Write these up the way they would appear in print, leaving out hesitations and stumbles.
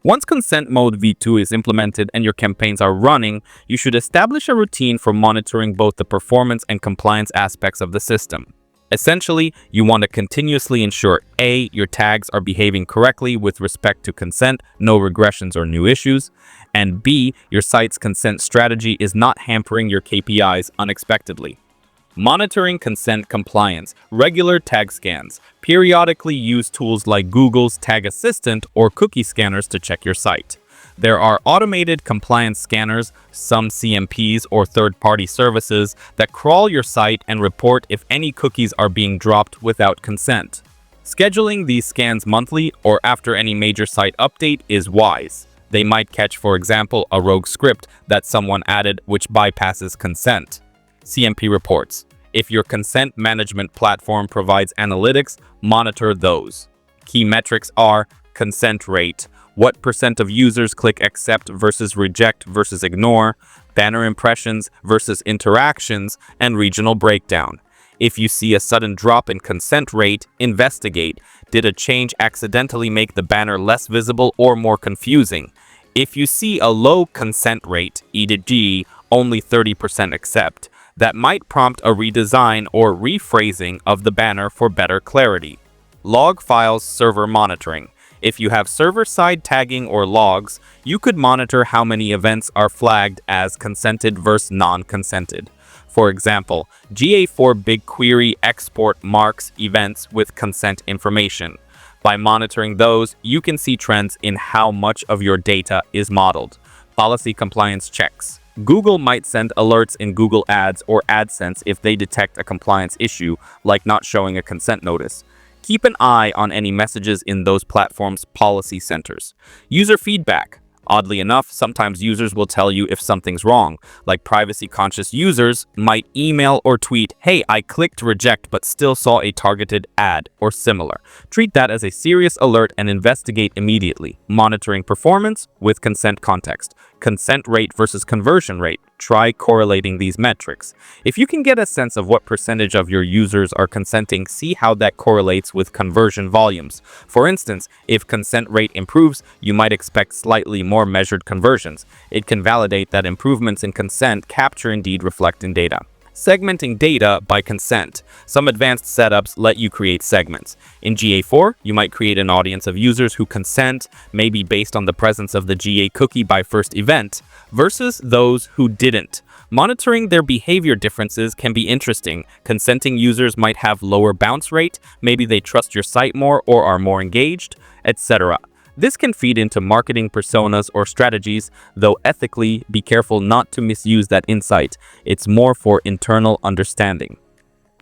Once consent mode V2 is implemented and your campaigns are running, you should establish a routine for monitoring both the performance and compliance aspects of the system. Essentially, you want to continuously ensure A, your tags are behaving correctly with respect to consent, no regressions or new issues, and B, your site's consent strategy is not hampering your KPIs unexpectedly. Monitoring consent compliance, regular tag scans. Periodically use tools like Google's Tag Assistant or cookie scanners to check your site. There are automated compliance scanners, some CMPs or third-party services that crawl your site and report if any cookies are being dropped without consent. Scheduling these scans monthly or after any major site update is wise. They might catch, for example, a rogue script that someone added which bypasses consent. CMP reports. If your consent management platform provides analytics, monitor those. Key metrics are consent rate, what percent of users click accept versus reject versus ignore, banner impressions versus interactions, and regional breakdown. If you see a sudden drop in consent rate, investigate. Did a change accidentally make the banner less visible or more confusing? If you see a low consent rate, e.g., only 30% accept, that might prompt a redesign or rephrasing of the banner for better clarity. Log files server monitoring. If you have server-side tagging or logs, you could monitor how many events are flagged as consented versus non-consented. For example, GA4 BigQuery export marks events with consent information. By monitoring those, you can see trends in how much of your data is modeled. Policy compliance checks. Google might send alerts in Google Ads or AdSense if they detect a compliance issue, like not showing a consent notice. Keep an eye on any messages in those platforms' policy centers. User feedback. Oddly enough, sometimes users will tell you if something's wrong, like privacy-conscious users might email or tweet, "Hey, I clicked reject but still saw a targeted ad," or similar. Treat that as a serious alert and investigate immediately. Monitoring performance with consent context. Consent rate versus conversion rate. Try correlating these metrics. If you can get a sense of what percentage of your users are consenting, see how that correlates with conversion volumes. For instance, if consent rate improves, you might expect slightly more measured conversions. It can validate that improvements in consent capture indeed reflect in data. Segmenting data by consent. Some advanced setups let you create segments. In GA4, you might create an audience of users who consent, maybe based on the presence of the GA cookie by first event, versus those who didn't. Monitoring their behavior differences can be interesting. Consenting users might have lower bounce rate, maybe they trust your site more or are more engaged, etc. This can feed into marketing personas or strategies, though ethically, be careful not to misuse that insight. It's more for internal understanding.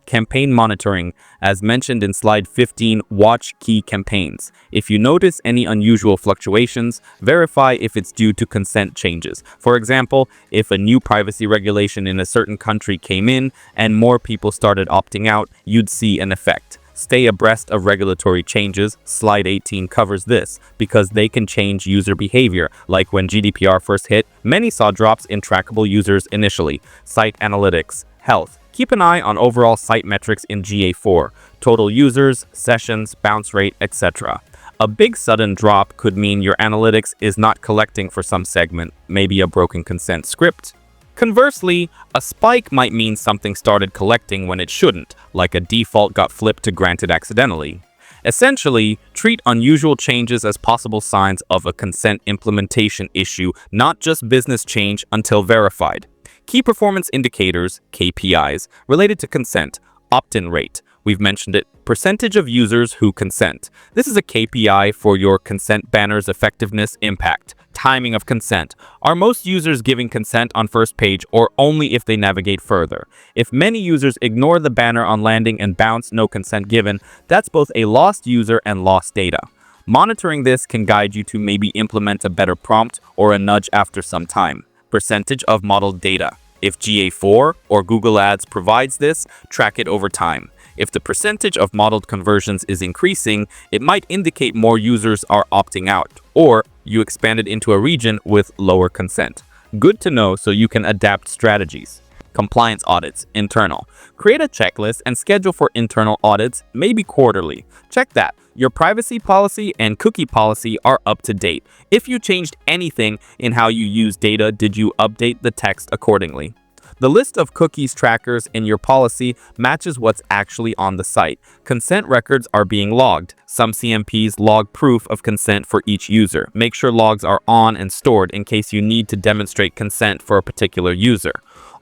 Campaign monitoring. As mentioned in slide 15, watch key campaigns. If you notice any unusual fluctuations, verify if it's due to consent changes. For example, if a new privacy regulation in a certain country came in and more people started opting out, you'd see an effect. Stay abreast of regulatory changes. Slide 18 covers this because they can change user behavior. Like when GDPR first hit, many saw drops in trackable users initially. Site analytics. Health. Keep an eye on overall site metrics in GA4, total users, sessions, bounce rate, etc. A big sudden drop could mean your analytics is not collecting for some segment, maybe a broken consent script. Conversely, a spike might mean something started collecting when it shouldn't, like a default got flipped to granted accidentally. Essentially, treat unusual changes as possible signs of a consent implementation issue, not just business change until verified. Key performance indicators, KPIs, related to consent. Opt-in rate. We've mentioned it. Percentage of users who consent. This is a KPI for your consent banner's effectiveness impact. Timing of consent. Are most users giving consent on first page or only if they navigate further? If many users ignore the banner on landing and bounce no consent given, that's both a lost user and lost data. Monitoring this can guide you to maybe implement a better prompt or a nudge after some time. Percentage of modeled data. If GA4 or Google Ads provides this, track it over time. If the percentage of modeled conversions is increasing, it might indicate more users are opting out, or you expanded into a region with lower consent. Good to know so you can adapt strategies. Compliance audits, internal. Create a checklist and schedule for internal audits, maybe quarterly. Check that your privacy policy and cookie policy are up to date. If you changed anything in how you use data, did you update the text accordingly? The list of cookies trackers in your policy matches what's actually on the site. Consent records are being logged. Some CMPs log proof of consent for each user. Make sure logs are on and stored in case you need to demonstrate consent for a particular user.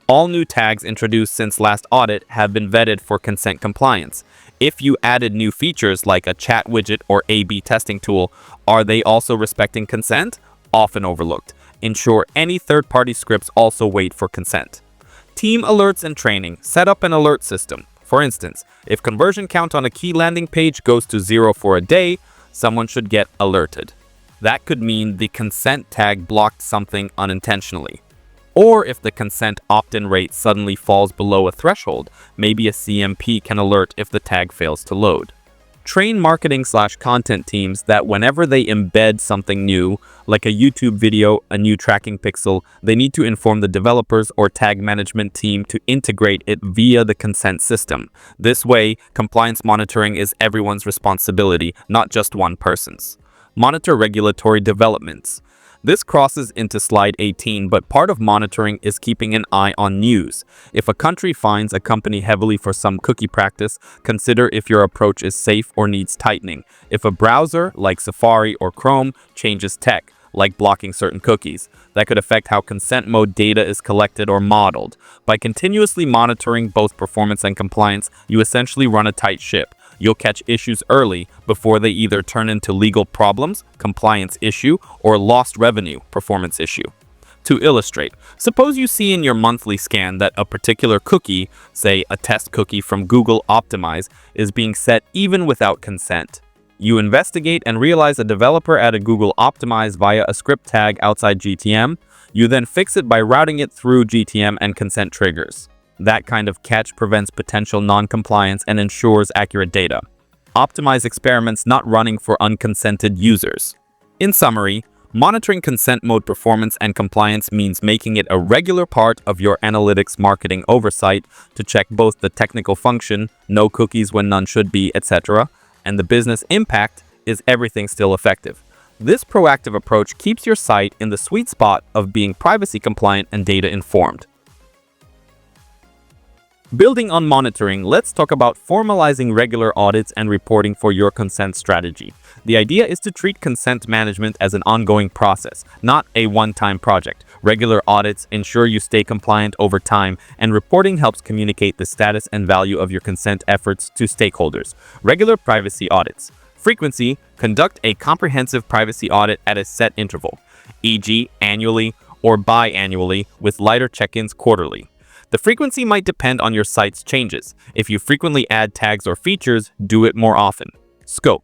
All new tags introduced since last audit have been vetted for consent compliance. If you added new features like a chat widget or A/B testing tool, are they also respecting consent? Often overlooked. Ensure any third-party scripts also wait for consent. Team alerts and training. Set up an alert system. For instance, if conversion count on a key landing page goes to 0 for a day, someone should get alerted. That could mean the consent tag blocked something unintentionally. Or if the consent opt-in rate suddenly falls below a threshold, maybe a CMP can alert if the tag fails to load. Train marketing/content teams that whenever they embed something new, like a YouTube video, a new tracking pixel, they need to inform the developers or tag management team to integrate it via the consent system. This way, compliance monitoring is everyone's responsibility, not just one person's. Monitor regulatory developments. This crosses into slide 18, but part of monitoring is keeping an eye on news. If a country fines a company heavily for some cookie practice, consider if your approach is safe or needs tightening. If a browser, like Safari or Chrome, changes tech, like blocking certain cookies, that could affect how consent mode data is collected or modeled. By continuously monitoring both performance and compliance, you essentially run a tight ship. You'll catch issues early before they either turn into legal problems, compliance issue, or lost revenue, performance issue. To illustrate, suppose you see in your monthly scan that a particular cookie, say a test cookie from Google Optimize, is being set even without consent. You investigate and realize a developer added Google Optimize via a script tag outside GTM. You then fix it by routing it through GTM and consent triggers. That kind of catch prevents potential non-compliance and ensures accurate data. Optimize experiments not running for unconsented users. In summary, monitoring consent mode performance and compliance means making it a regular part of your analytics marketing oversight to check both the technical function, no cookies when none should be, etc., and the business impact, is everything still effective. This proactive approach keeps your site in the sweet spot of being privacy compliant and data informed. Building on monitoring, let's talk about formalizing regular audits and reporting for your consent strategy. The idea is to treat consent management as an ongoing process, not a one-time project. Regular audits ensure you stay compliant over time, and reporting helps communicate the status and value of your consent efforts to stakeholders. Regular privacy audits. Frequency: conduct a comprehensive privacy audit at a set interval, e.g. annually or biannually, with lighter check-ins quarterly. The frequency might depend on your site's changes. If you frequently add tags or features, do it more often. Scope: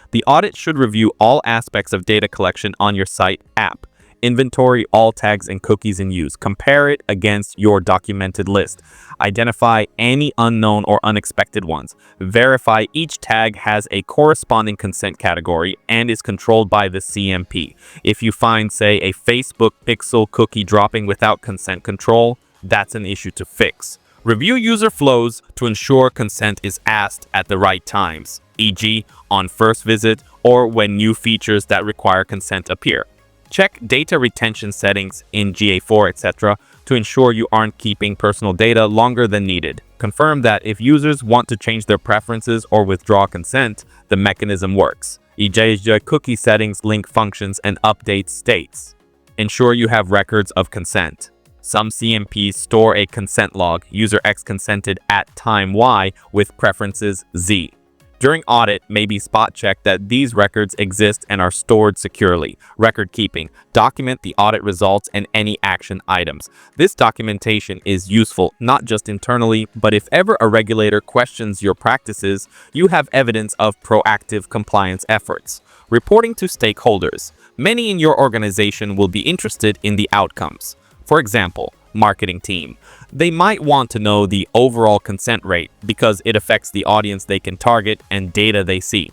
the audit should review all aspects of data collection on your site app. Inventory all tags and cookies in use. Compare it against your documented list. Identify any unknown or unexpected ones. Verify each tag has a corresponding consent category and is controlled by the CMP. If you find, say, a Facebook pixel cookie dropping without consent control, that's an issue to fix. Review user flows to ensure consent is asked at the right times, e.g. on first visit or when new features that require consent appear. Check data retention settings in GA4, etc. to ensure you aren't keeping personal data longer than needed. Confirm that if users want to change their preferences or withdraw consent, the mechanism works, e.g. cookie settings, link functions, and update states. Ensure you have records of consent. Some CMPs store a consent log, user X consented at time Y with preferences Z. During audit, maybe spot check that these records exist and are stored securely. Record keeping. Document the audit results and any action items. This documentation is useful not just internally, but if ever a regulator questions your practices, you have evidence of proactive compliance efforts. Reporting to stakeholders. Many in your organization will be interested in the outcomes. For example, marketing team. They might want to know the overall consent rate because it affects the audience they can target and data they see.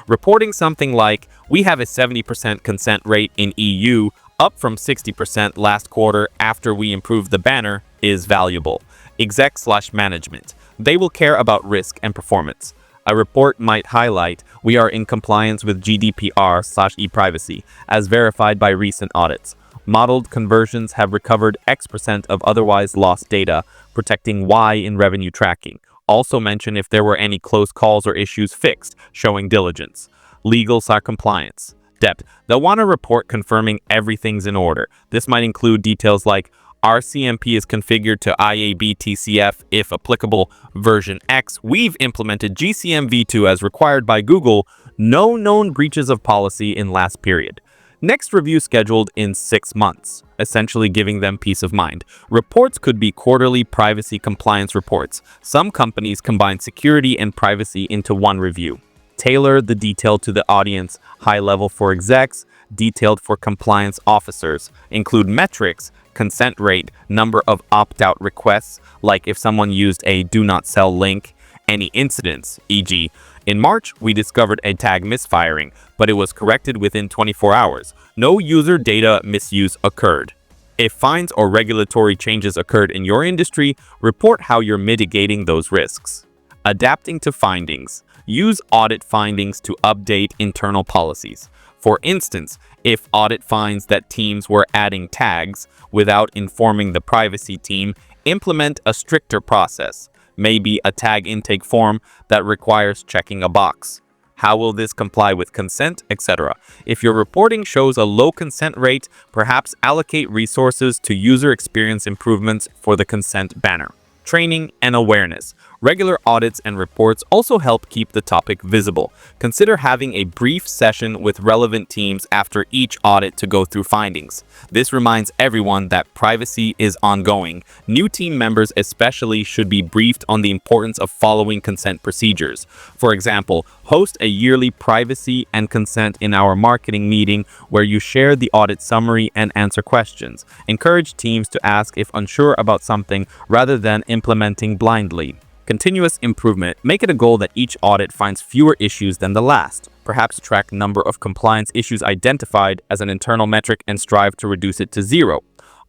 Reporting something like, we have a 70% consent rate in EU, up from 60% last quarter after we improved the banner, is valuable. Exec/management. They will care about risk and performance. A report might highlight we are in compliance with GDPR/e-privacy as verified by recent audits. Modeled conversions have recovered X% of otherwise lost data, protecting Y in revenue tracking. Also mention if there were any close calls or issues fixed, showing diligence. Legal/compliance. Depth. They'll want a report confirming everything's in order. This might include details like our CMP is configured to IAB TCF if applicable version X. We've implemented GCM v2 as required by Google. No known breaches of policy in last period. Next review scheduled in 6 months, essentially giving them peace of mind. Reports could be quarterly privacy compliance reports. Some companies combine security and privacy into one review. Tailor the detail to the audience, high level for execs, detailed for compliance officers. Include metrics, consent rate, number of opt-out requests, like if someone used a do not sell link, any incidents, e.g., in March, we discovered a tag misfiring, but it was corrected within 24 hours. No user data misuse occurred. If fines or regulatory changes occurred in your industry, report how you're mitigating those risks. Adapting to findings. Use audit findings to update internal policies. For instance, if audit finds that teams were adding tags without informing the privacy team, implement a stricter process. Maybe a tag intake form that requires checking a box. How will this comply with consent, etc.? If your reporting shows a low consent rate, perhaps allocate resources to user experience improvements for the consent banner. Training and awareness. Regular audits and reports also help keep the topic visible. Consider having a brief session with relevant teams after each audit to go through findings. This reminds everyone that privacy is ongoing. New team members especially should be briefed on the importance of following consent procedures. For example, host a yearly privacy and consent in our marketing meeting where you share the audit summary and answer questions. Encourage teams to ask if unsure about something rather than implementing blindly. Continuous improvement. Make it a goal that each audit finds fewer issues than the last. Perhaps track number of compliance issues identified as an internal metric and strive to reduce it to 0.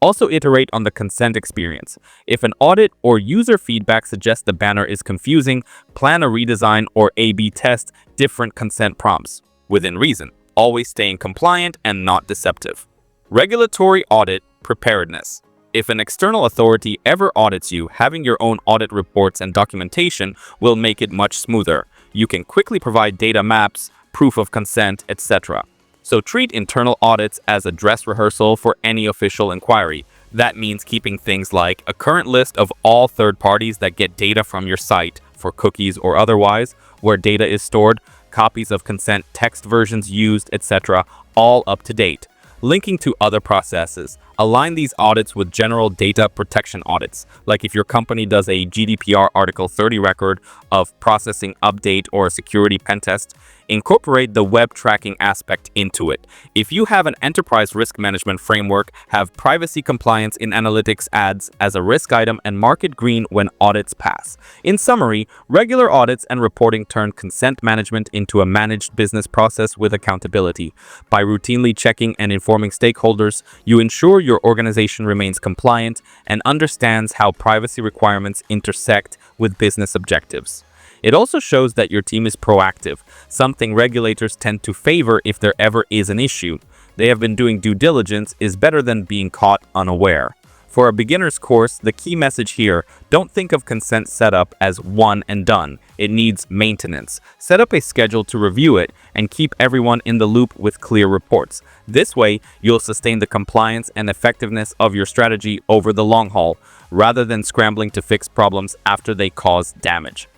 Also iterate on the consent experience. If an audit or user feedback suggests the banner is confusing, plan a redesign or A/B test different consent prompts. Within reason. Always staying compliant and not deceptive. Regulatory audit preparedness. If an external authority ever audits you, having your own audit reports and documentation will make it much smoother. You can quickly provide data maps, proof of consent, etc. So treat internal audits as a dress rehearsal for any official inquiry. That means keeping things like a current list of all third parties that get data from your site, for cookies or otherwise, where data is stored, copies of consent text versions used, etc., all up to date. Linking to other processes. Align these audits with general data protection audits, like if your company does a GDPR Article 30 record of processing update or a security pen test. Incorporate the web tracking aspect into it. If you have an enterprise risk management framework, have privacy compliance in analytics ads as a risk item and mark it green when audits pass. In summary, regular audits and reporting turn consent management into a managed business process with accountability. By routinely checking and informing stakeholders, you ensure your organization remains compliant and understands how privacy requirements intersect with business objectives. It also shows that your team is proactive, something regulators tend to favor if there ever is an issue. They have been doing due diligence is better than being caught unaware. For a beginner's course, the key message here, don't think of consent setup as one and done. It needs maintenance. Set up a schedule to review it and keep everyone in the loop with clear reports. This way, you'll sustain the compliance and effectiveness of your strategy over the long haul, rather than scrambling to fix problems after they cause damage.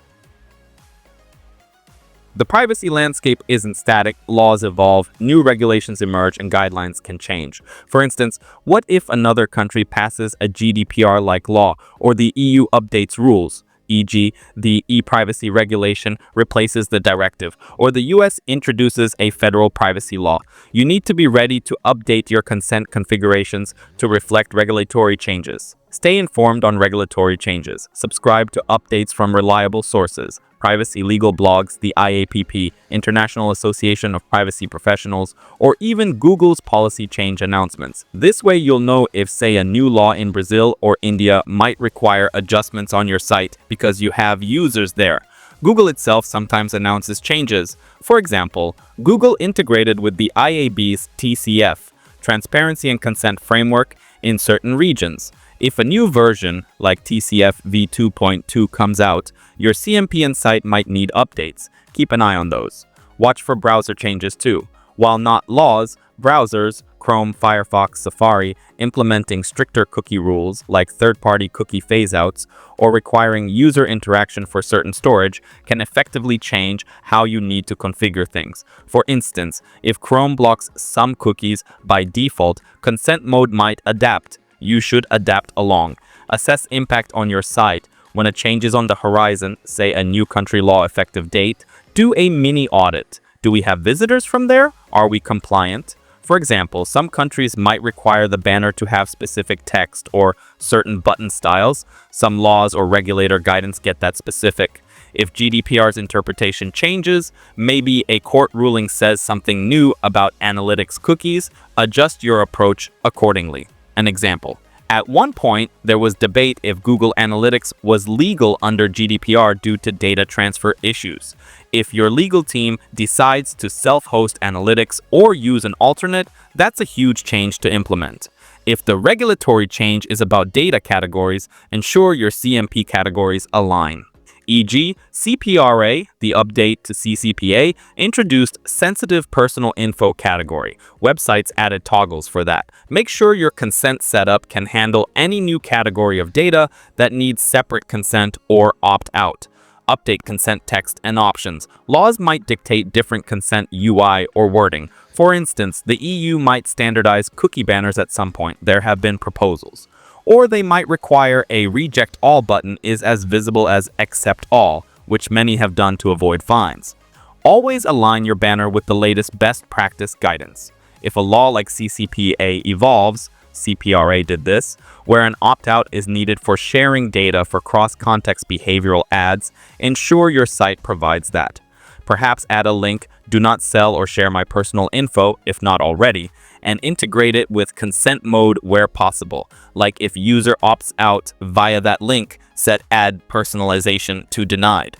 The privacy landscape isn't static, laws evolve, new regulations emerge, and guidelines can change. For instance, what if another country passes a GDPR-like law, or the EU updates rules, e.g., the e-privacy regulation replaces the directive, or the US introduces a federal privacy law? You need to be ready to update your consent configurations to reflect regulatory changes. Stay informed on regulatory changes. Subscribe to updates from reliable sources. Privacy legal blogs, the IAPP, International Association of Privacy Professionals, or even Google's policy change announcements. This way you'll know if, say, a new law in Brazil or India might require adjustments on your site because you have users there. Google itself sometimes announces changes. For example, Google integrated with the IAB's TCF, Transparency and Consent Framework, in certain regions. If a new version, like TCF v2.2, comes out, your CMP and site might need updates. Keep an eye on those. Watch for browser changes too. While not laws, browsers, Chrome, Firefox, Safari, implementing stricter cookie rules like third-party cookie phase-outs or requiring user interaction for certain storage can effectively change how you need to configure things. For instance, if Chrome blocks some cookies by default, consent mode might adapt. You should adapt along. Assess impact on your site. When a change is on the horizon, say a new country law effective date, do a mini audit. Do we have visitors from there? Are we compliant? For example, some countries might require the banner to have specific text or certain button styles. Some laws or regulator guidance get that specific. If GDPR's interpretation changes, maybe a court ruling says something new about analytics cookies, adjust your approach accordingly. An example. At one point, there was debate if Google Analytics was legal under GDPR due to data transfer issues. If your legal team decides to self-host analytics or use an alternate, that's a huge change to implement. If the regulatory change is about data categories, ensure your CMP categories align. E.g., CPRA, the update to CCPA, introduced sensitive personal info category. Websites added toggles for that. Make sure your consent setup can handle any new category of data that needs separate consent or opt-out. Update consent text and options. Laws might dictate different consent UI or wording. For instance, the EU might standardize cookie banners at some point. There have been proposals. Or they might require a reject all button is as visible as accept all, which many have done to avoid fines. Always align your banner with the latest best practice guidance. If a law like CCPA evolves, CPRA did this, where an opt-out is needed for sharing data for cross-context behavioral ads, ensure your site provides that. Perhaps add a link, do not sell or share my personal info, if not already, and integrate it with consent mode where possible. Like if user opts out via that link, set add personalization to denied.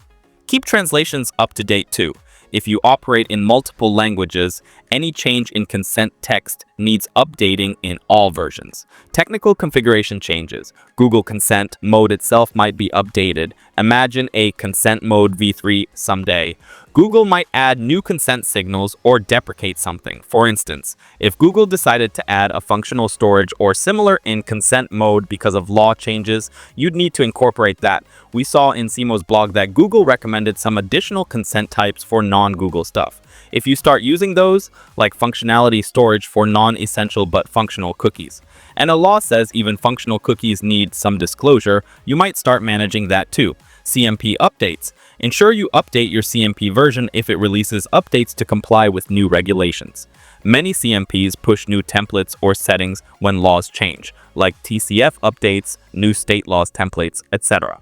Keep translations up to date too. If you operate in multiple languages, any change in consent text needs updating in all versions. Technical configuration changes. Google Consent Mode itself might be updated. Imagine a Consent Mode v3 someday. Google might add new consent signals or deprecate something. For instance, if Google decided to add a functional storage or similar in Consent Mode because of law changes, you'd need to incorporate that. We saw in Simo's blog that Google recommended some additional consent types for non-Google stuff. If you start using those, like functionality storage for non-essential but functional cookies, and a law says even functional cookies need some disclosure, you might start managing that too. CMP updates. Ensure you update your CMP version if it releases updates to comply with new regulations. Many CMPs push new templates or settings when laws change, like TCF updates, new state laws templates, etc.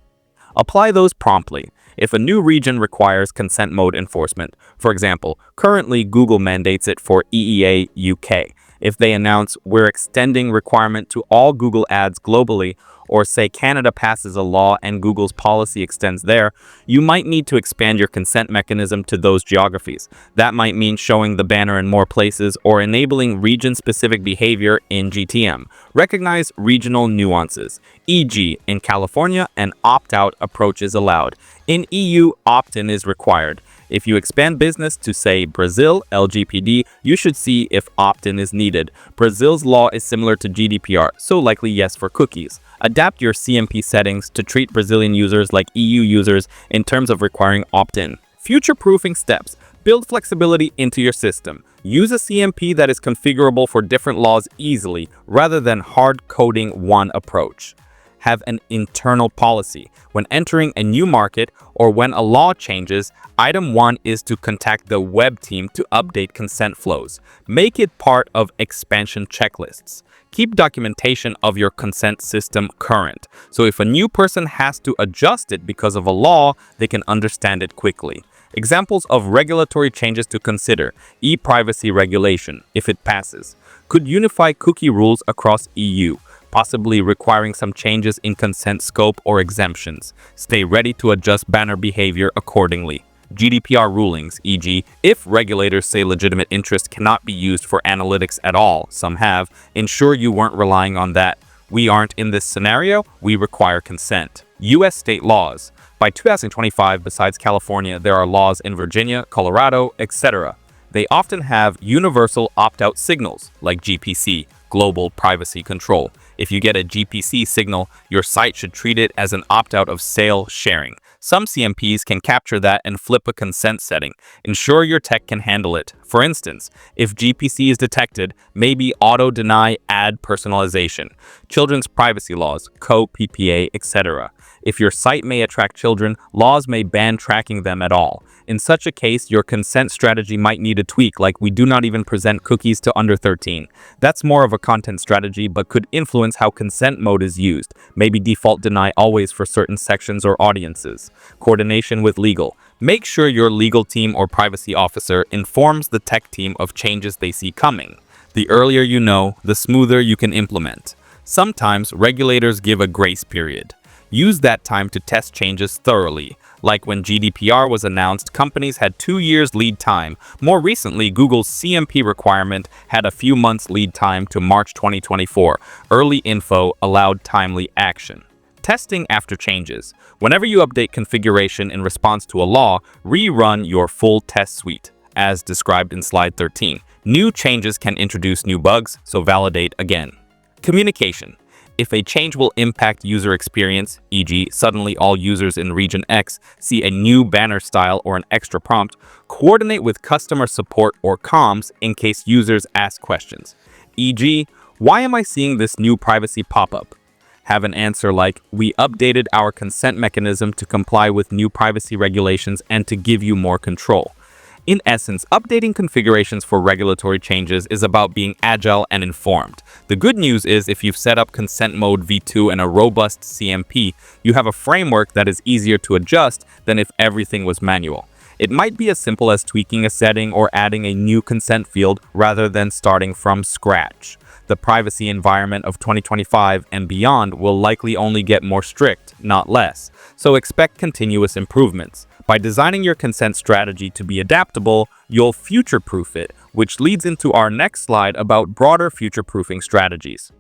Apply those promptly. If a new region requires consent mode enforcement, for example, currently Google mandates it for EEA UK. If they announce we're extending requirement to all Google ads globally, or say Canada passes a law and Google's policy extends there, you might need to expand your consent mechanism to those geographies. That might mean showing the banner in more places or enabling region-specific behavior in GTM. Recognize regional nuances. E.g., in California, an opt-out approach is allowed. In EU, opt-in is required. If you expand business to, say, Brazil, LGPD, you should see if opt-in is needed. Brazil's law is similar to GDPR, so likely yes for cookies. Adapt your CMP settings to treat Brazilian users like EU users in terms of requiring opt-in. Future-proofing steps. Build flexibility into your system. Use a CMP that is configurable for different laws easily, rather than hard-coding one approach. have an internal policy. When entering a new market or when a law changes, item 1 is to contact the web team to update consent flows. Make it part of expansion checklists. Keep documentation of your consent system current, so if a new person has to adjust it because of a law, they can understand it quickly. Examples of regulatory changes to consider: e-privacy regulation, if it passes, could unify cookie rules across EU, possibly requiring some changes in consent scope or exemptions. Stay ready to adjust banner behavior accordingly. GDPR rulings, e.g., if regulators say legitimate interest cannot be used for analytics at all, some have, ensure you weren't relying on that. We aren't in this scenario, we require consent. U.S. state laws. By 2025, besides California, there are laws in Virginia, Colorado, etc. They often have universal opt-out signals, like GPC, Global Privacy Control. If you get a GPC signal, your site should treat it as an opt-out of sale sharing. Some CMPs can capture that and flip a consent setting. Ensure your tech can handle it. For instance, if GPC is detected, maybe auto-deny ad personalization. Children's privacy laws, co-PPA, etc. If your site may attract children, laws may ban tracking them at all. In such a case, your consent strategy might need a tweak, like we do not even present cookies to under 13. That's more of a content strategy, but could influence how consent mode is used. Maybe default deny always for certain sections or audiences. Coordination with legal. Make sure your legal team or privacy officer informs the tech team of changes they see coming. The earlier you know, the smoother you can implement. Sometimes regulators give a grace period. Use that time to test changes thoroughly. Like when GDPR was announced, companies had 2 years lead time. More recently, Google's CMP requirement had a few months lead time to March 2024. Early info allowed timely action. Testing after changes. Whenever you update configuration in response to a law, rerun your full test suite, as described in slide 13. New changes can introduce new bugs, so validate again. Communication. If a change will impact user experience, e.g., suddenly all users in region X see a new banner style or an extra prompt, coordinate with customer support or comms in case users ask questions. E.g., why am I seeing this new privacy pop-up? Have an answer like, we updated our consent mechanism to comply with new privacy regulations and to give you more control. In essence, updating configurations for regulatory changes is about being agile and informed. The good news is if you've set up Consent Mode v2 and a robust CMP, you have a framework that is easier to adjust than if everything was manual. It might be as simple as tweaking a setting or adding a new consent field rather than starting from scratch. The privacy environment of 2025 and beyond will likely only get more strict, not less, so expect continuous improvements. By designing your consent strategy to be adaptable, you'll future-proof it, which leads into our next slide about broader future-proofing strategies.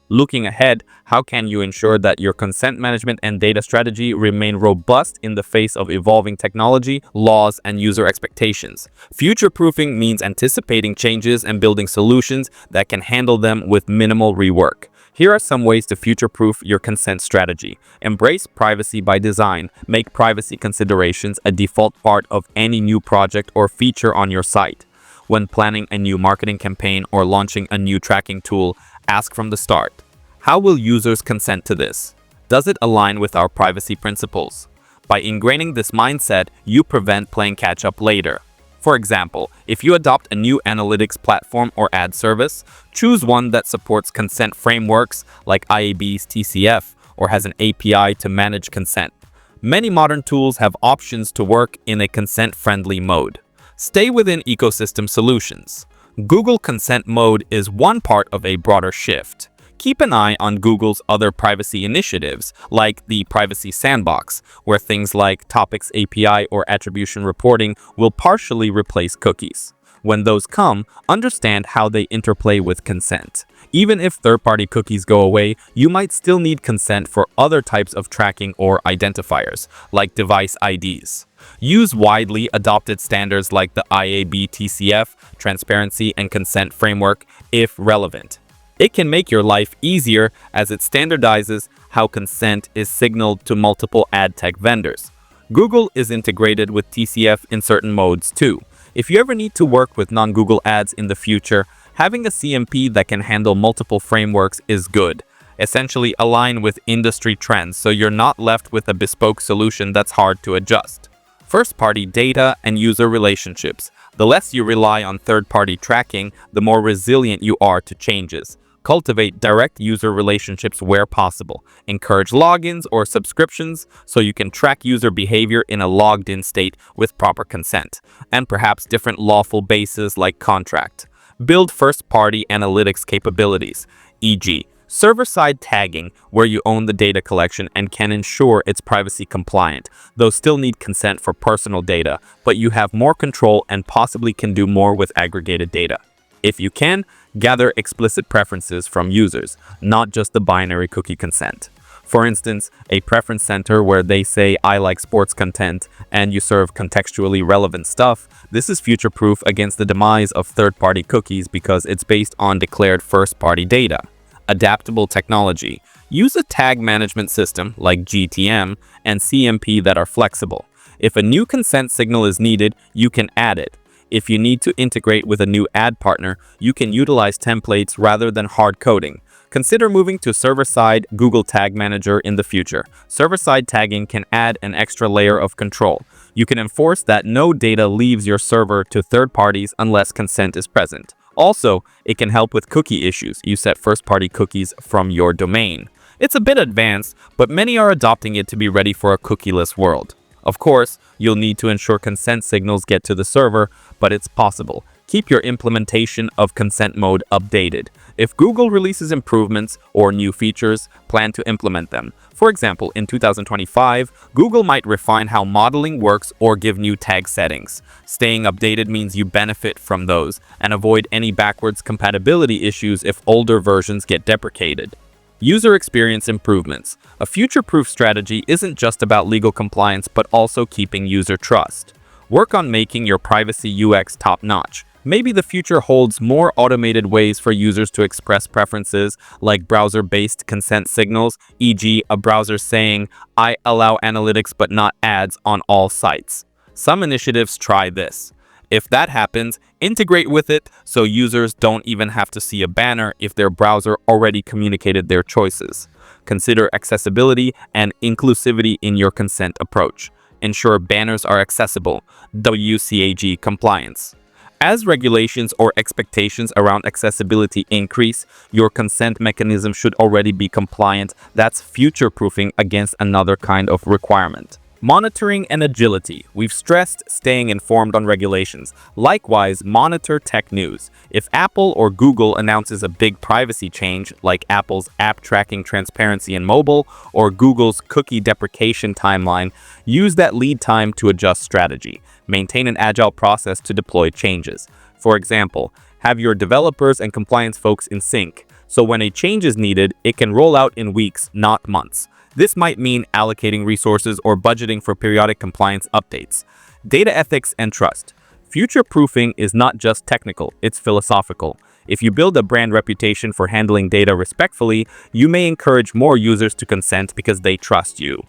Looking ahead, how can you ensure that your consent management and data strategy remain robust in the face of evolving technology, laws, and user expectations? Future-proofing means anticipating changes and building solutions that can handle them with minimal rework. Here are some ways to future-proof your consent strategy. Embrace privacy by design. Make privacy considerations a default part of any new project or feature on your site. When planning a new marketing campaign or launching a new tracking tool, ask from the start, how will users consent to this? Does it align with our privacy principles? By ingraining this mindset, you prevent playing catch-up later. For example, if you adopt a new analytics platform or ad service, choose one that supports consent frameworks like IAB's TCF or has an API to manage consent. Many modern tools have options to work in a consent-friendly mode. Stay within ecosystem solutions. Google Consent Mode is one part of a broader shift. Keep an eye on Google's other privacy initiatives, like the Privacy Sandbox, where things like Topics API or attribution reporting will partially replace cookies. When those come, understand how they interplay with consent. Even if third-party cookies go away, you might still need consent for other types of tracking or identifiers, like device IDs. Use widely adopted standards like the IAB TCF, Transparency and Consent Framework, if relevant. It can make your life easier as it standardizes how consent is signaled to multiple ad tech vendors. Google is integrated with TCF in certain modes too. If you ever need to work with non-Google ads in the future, Having a CMP that can handle multiple frameworks is good. Essentially align with industry trends so you're not left with a bespoke solution that's hard to adjust. First-party data and user relationships. The less you rely on third-party tracking, the more resilient you are to changes. Cultivate direct user relationships where possible. Encourage logins or subscriptions so you can track user behavior in a logged-in state with proper consent, and perhaps different lawful bases like contract. Build first-party analytics capabilities, e.g., server-side tagging, where you own the data collection and can ensure it's privacy compliant, though still need consent for personal data, but you have more control and possibly can do more with aggregated data. If you can, gather explicit preferences from users, not just the binary cookie consent. For instance, a preference center where they say, "I like sports content," and you serve contextually relevant stuff. This is future-proof against the demise of third-party cookies because it's based on declared first-party data. Adaptable technology. Use a tag management system like GTM and CMP that are flexible. If a new consent signal is needed, you can add it. If you need to integrate with a new ad partner, you can utilize templates rather than hard coding. Consider moving to server-side Google Tag Manager in the future. Server-side tagging can add an extra layer of control. You can enforce that no data leaves your server to third parties unless consent is present. Also, it can help with cookie issues. You set first-party cookies from your domain. It's a bit advanced, but many are adopting it to be ready for a cookieless world. Of course, you'll need to ensure consent signals get to the server, but it's possible. Keep your implementation of consent mode updated. If Google releases improvements or new features, plan to implement them. For example, in 2025, Google might refine how modeling works or give new tag settings. Staying updated means you benefit from those and avoid any backwards compatibility issues if older versions get deprecated. User experience improvements. A future-proof strategy isn't just about legal compliance, but also keeping user trust. Work on making your privacy UX top-notch. Maybe the future holds more automated ways for users to express preferences, like browser-based consent signals, e.g., a browser saying, "I allow analytics but not ads on all sites." Some initiatives try this. If that happens, integrate with it so users don't even have to see a banner if their browser already communicated their choices. Consider accessibility and inclusivity in your consent approach. Ensure banners are accessible, WCAG compliance. As regulations or expectations around accessibility increase, your consent mechanism should already be compliant. That's future-proofing against another kind of requirement. Monitoring and agility. We've stressed staying informed on regulations. Likewise, monitor tech news. If Apple or Google announces a big privacy change, like Apple's app tracking transparency in mobile or Google's cookie deprecation timeline, use that lead time to adjust strategy. Maintain an agile process to deploy changes. For example, have your developers and compliance folks in sync, so when a change is needed, it can roll out in weeks, not months. This might mean allocating resources or budgeting for periodic compliance updates. Data ethics and trust. Future-proofing is not just technical, it's philosophical. If you build a brand reputation for handling data respectfully, you may encourage more users to consent because they trust you.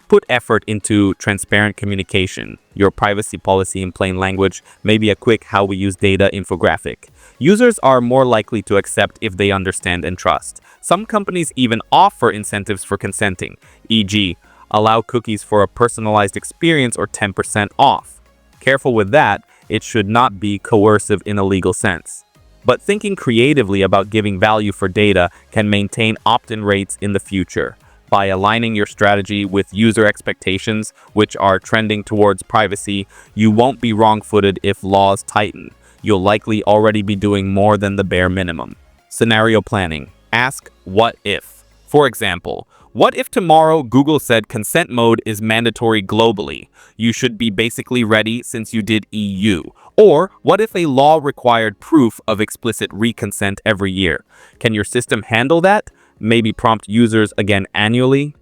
Put effort into transparent communication. Your privacy policy in plain language, maybe a quick how we use data infographic. Users are more likely to accept if they understand and trust. Some companies even offer incentives for consenting, e.g., allow cookies for a personalized experience or 10% off. Careful with that, it should not be coercive in a legal sense. But thinking creatively about giving value for data can maintain opt-in rates in the future. By aligning your strategy with user expectations, which are trending towards privacy, you won't be wrong-footed if laws tighten. You'll likely already be doing more than the bare minimum. Scenario planning. Ask, what if? For example, what if tomorrow Google said consent mode is mandatory globally? You should be basically ready since you did EU. Or what if a law required proof of explicit reconsent every year? Can your system handle that? Maybe prompt users again annually?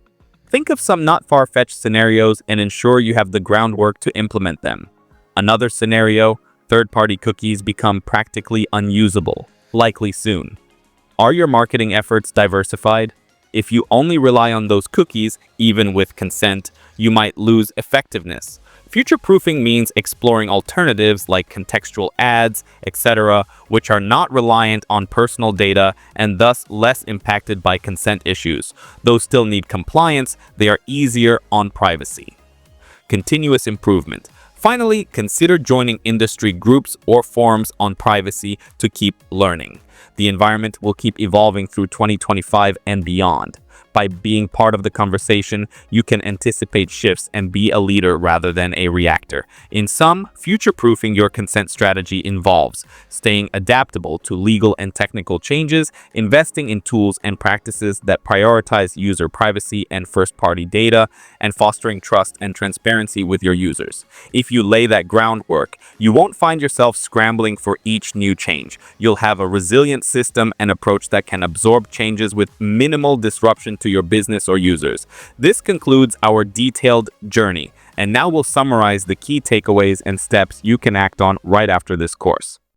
Think of some not far-fetched scenarios and ensure you have the groundwork to implement them. Another scenario, third-party cookies become practically unusable, likely soon. Are your marketing efforts diversified? If you only rely on those cookies, even with consent, you might lose effectiveness. Future-proofing means exploring alternatives like contextual ads, etc., which are not reliant on personal data and thus less impacted by consent issues. Though still need compliance, they are easier on privacy. Continuous improvement. Finally, consider joining industry groups or forums on privacy to keep learning. The environment will keep evolving through 2025 and beyond. By being part of the conversation, you can anticipate shifts and be a leader rather than a reactor. In sum, future-proofing your consent strategy involves staying adaptable to legal and technical changes, investing in tools and practices that prioritize user privacy and first-party data, and fostering trust and transparency with your users. If you lay that groundwork, you won't find yourself scrambling for each new change. You'll have a resilient system and approach that can absorb changes with minimal disruption to your business or users. This concludes our detailed journey, and now we'll summarize the key takeaways and steps you can act on right after this course.